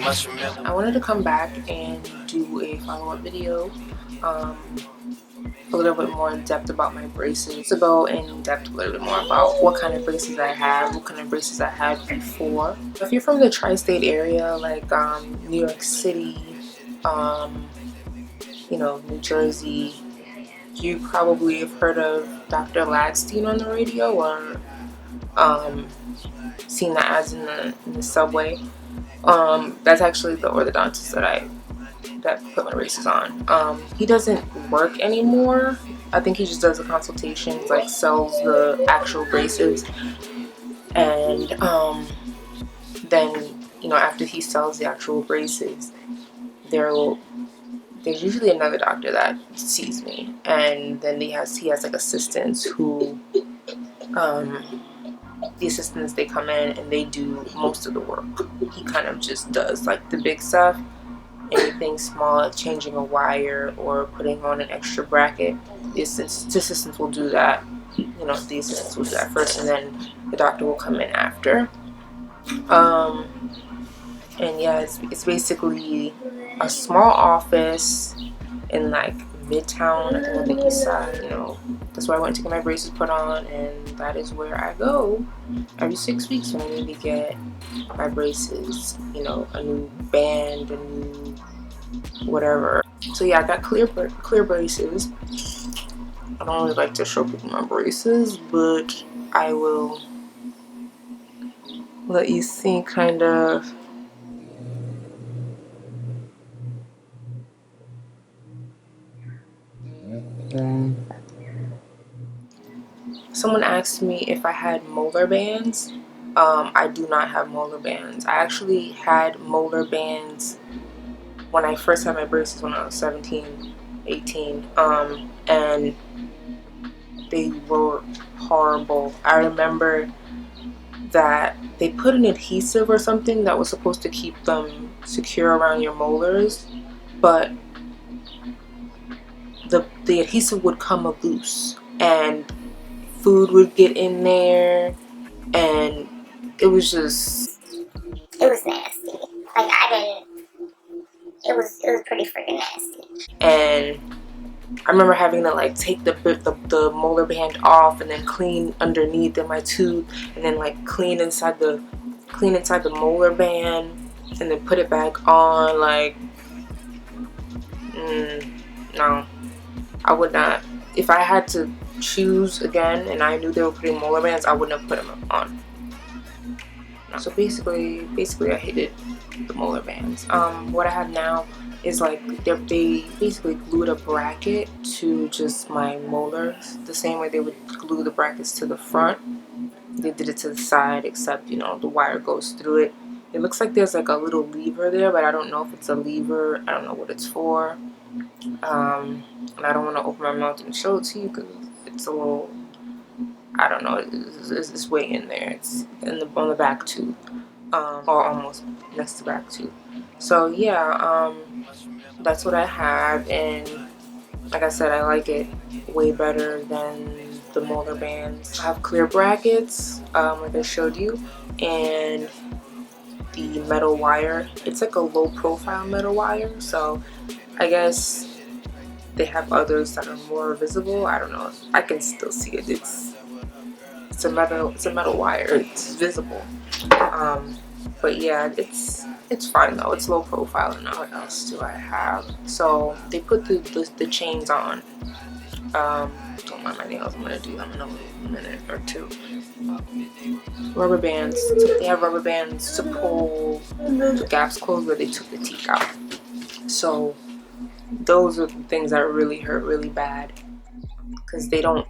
I wanted to come back and do a follow-up video, a little bit more in depth about my braces. To go in depth a little bit more about what kind of braces I have, what kind of braces I had before. If you're from the tri-state area, like New York City, New Jersey, you probably have heard of Dr. Ladstein on the radio, or seen the ads in the subway. That's actually the orthodontist that put my braces on. He doesn't work anymore. I think he just does the consultations, like sells the actual braces, and then after he sells the actual braces, there's usually another doctor that sees me, and then he has like assistants who the assistants, they come in and they do most of the work. He kind of just does like the big stuff. Anything small, like changing a wire or putting on an extra bracket, the assistants will do that. The assistants will do that first, and then the doctor will come in after. And yeah, it's basically a small office in like Midtown, I think on the east side. That's where I went to get my braces put on, and that is where I go every 6 weeks when I need to get my braces, a new band, a new whatever. So yeah, I got clear braces. I don't really like to show people my braces, but I will let you see kind of. Someone asked me if I had molar bands. I do not have molar bands. I actually had molar bands when I first had my braces when I was 17, 18, and they were horrible. I remember that they put an adhesive or something that was supposed to keep them secure around your molars, but the adhesive would come loose, and food would get in there, and it was nasty. Like it was pretty freaking nasty. And I remember having to like take the molar band off and then clean underneath in my tooth, and then like clean inside the molar band, and then put it back on. Like, no, I would not. If I had to choose again and I knew they were putting molar bands, I wouldn't have put them on. So basically I hated the molar bands. What I have now is like they basically glued a bracket to just my molars, the same way they would glue the brackets to the front. They did it to the side, except the wire goes through it. It looks like there's like a little lever there, but I don't know if it's a lever. I don't know what it's for. And I don't want to open my mouth and show it to you because it's a little, I don't know, it's way in there. It's on the back tooth, or almost next to the back tooth. So yeah, that's what I have, and like I said, I like it way better than the molar bands. I have clear brackets, like I showed you, and the metal wire. It's like a low profile metal wire, so I guess they have others that are more visible. I don't know. I can still see it. It's a metal wire. It's visible. But yeah, it's fine though. It's low profile. And what else do I have? So they put the chains on. Don't mind my nails. I'm gonna do them in a minute or two. Rubber bands. They have rubber bands to pull the gaps closed where they took the teeth out. So those are the things that really hurt really bad, because I don't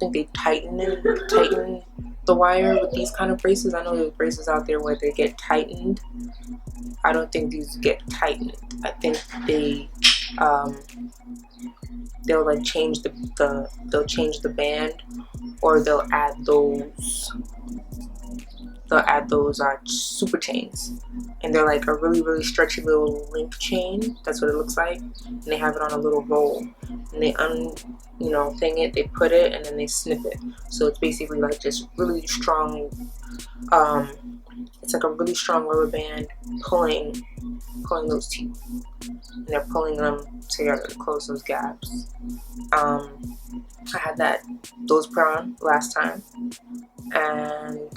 think they tighten the wire with these kind of braces. I know there's braces out there where they get tightened. I don't think these get tightened. I think they'll like change they'll change the band, or they'll add those super chains, and they're like a really, really stretchy little link chain. That's what it looks like, and they have it on a little roll, and they thing it, they put it, and then they snip it. So it's basically like just really strong Um, it's like a really strong rubber band pulling those teeth, and they're pulling them together to close those gaps. I had those put on last time, and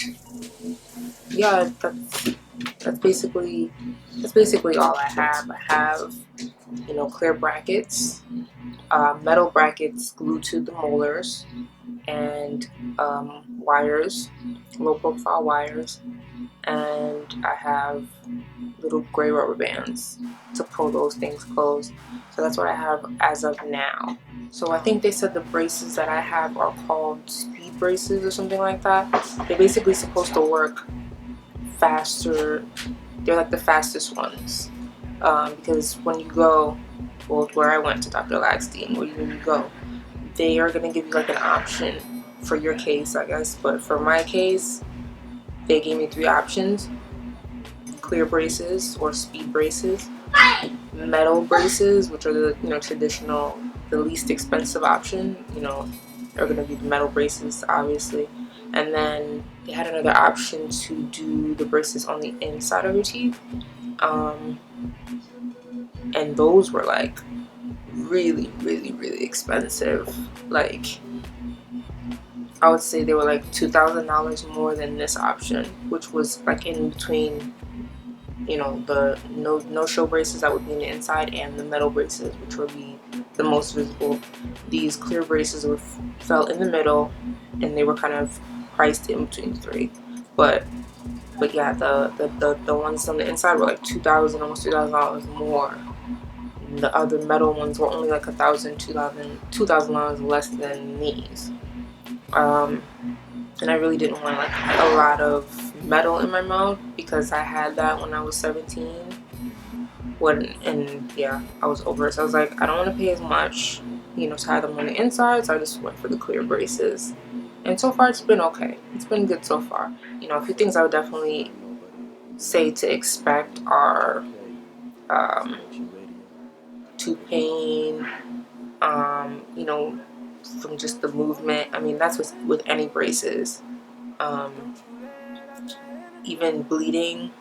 yeah, that's basically all I have. I have, clear brackets, metal brackets glued to the molars, and wires, low profile wires, and I have little gray rubber bands to pull those things closed. So that's what I have as of now. So I think they said the braces that I have are called speed braces or something like that. They're basically supposed to work faster. They're like the fastest ones, because when you go, well, where I went to Dr. Lagstein, when you go, they are going to give you like an option for your case, I guess. But for my case, they gave me 3 options: clear braces or speed braces, metal braces, which are the traditional, the least expensive option. Are going to be the metal braces, obviously. And then they had another option to do the braces on the inside of your teeth, and those were like really, really, really expensive. Like, I would say they were like $2,000 more than this option, which was like in between, the no show braces that would be on the inside and the metal braces, which would be the most visible. These clear braces fell in the middle, and they were kind of priced in between the 3. But yeah, the ones on the inside were like $2,000, almost $2,000 more. And the other metal ones were only like $2,000 less than these. And I really didn't want like a lot of metal in my mouth because I had that when I was 17. And yeah, I was over it. So I was like, I don't want to pay as much, to have them on the inside. So I just went for the clear braces. And so far, it's been okay. It's been good so far. A few things I would definitely say to expect are tooth pain, from just the movement. I mean, that's with any braces. Even bleeding.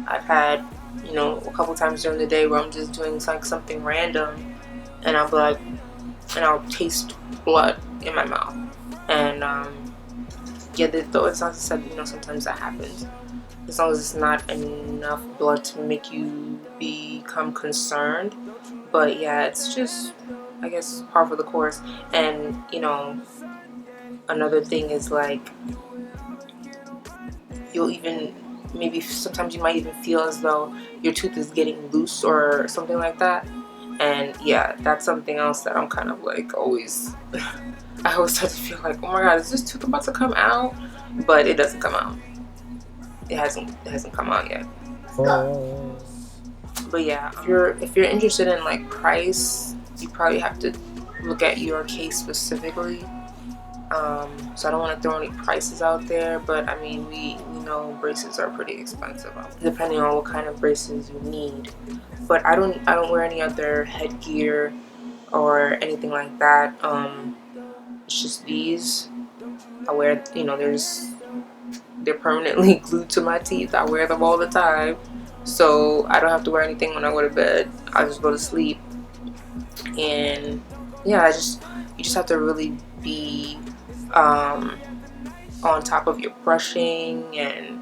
I've had, a couple times during the day where I'm just doing like something random, and I'll be like, and I'll taste blood in my mouth. And yeah, though it's not said, sometimes that happens. As long as it's not enough blood to make you become concerned. But yeah, it's just, I guess, par for the course. And another thing is like, you'll even, maybe sometimes you might even feel as though your tooth is getting loose or something like that. And yeah, that's something else that I'm kind of like always I always start to feel like, oh my god, is this tooth about to come out? But it doesn't come out. It hasn't come out yet. But yeah, if you're interested in like price, you probably have to look at your case specifically. So I don't want to throw any prices out there, but I mean, we know braces are pretty expensive, depending on what kind of braces you need. But I don't wear any other headgear or anything like that. It's just these. I wear, they're permanently glued to my teeth. I wear them all the time, so I don't have to wear anything when I go to bed. I just go to sleep. And yeah, you just have to really be on top of your brushing and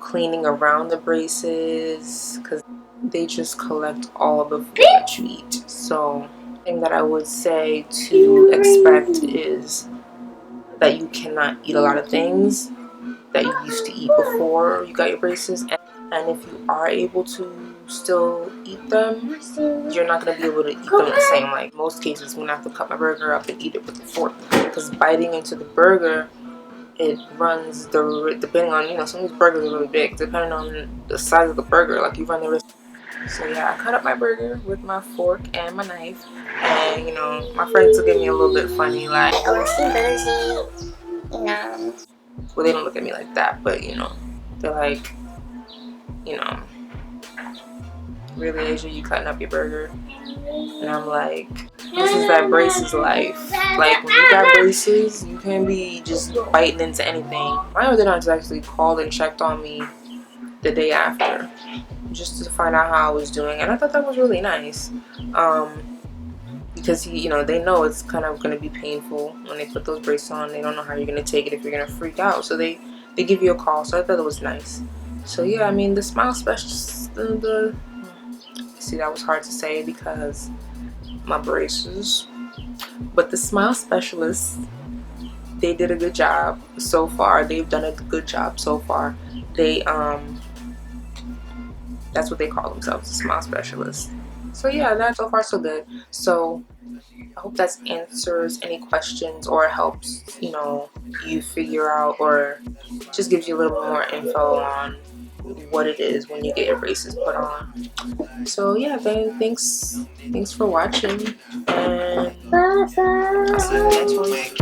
cleaning around the braces, because they just collect all the food that you eat. So the thing that I would say to expect is that you cannot eat a lot of things that you used to eat before you got your braces, and if you are able to still eat them, you're not going to be able to eat them the same. Like most cases, I'm going to have to cut my burger up and eat it with a fork, because biting into the burger, it runs depending on, some of these burgers are really big, depending on the size of the burger, like you run the risk. So yeah, I cut up my burger with my fork and my knife, and my friends look at me a little bit funny, like, oh, it's burger, well, they don't look at me like that, but they're like, you know really, Asia, you cutting up your burger? And I'm like, this is that braces life. Like, when you got braces, you can't be just biting into anything. My orthodontist actually called and checked on me the day after, just to find out how I was doing, and I thought that was really nice. Because he, they know it's kind of going to be painful when they put those braces on. They don't know how you're going to take it, if you're going to freak out. So they give you a call. So I thought it was nice. So yeah, I mean, the smile specialist, see, that was hard to say because my braces. But the smile specialist, they did a good job so far. They've done a good job so far. They that's what they call themselves, a smile specialist. So yeah, that's so far so good. So I hope that answers any questions or helps, you figure out, or just gives you a little more info on what it is when you get your braces put on. So yeah, then thanks for watching, and I'll see you in the next one.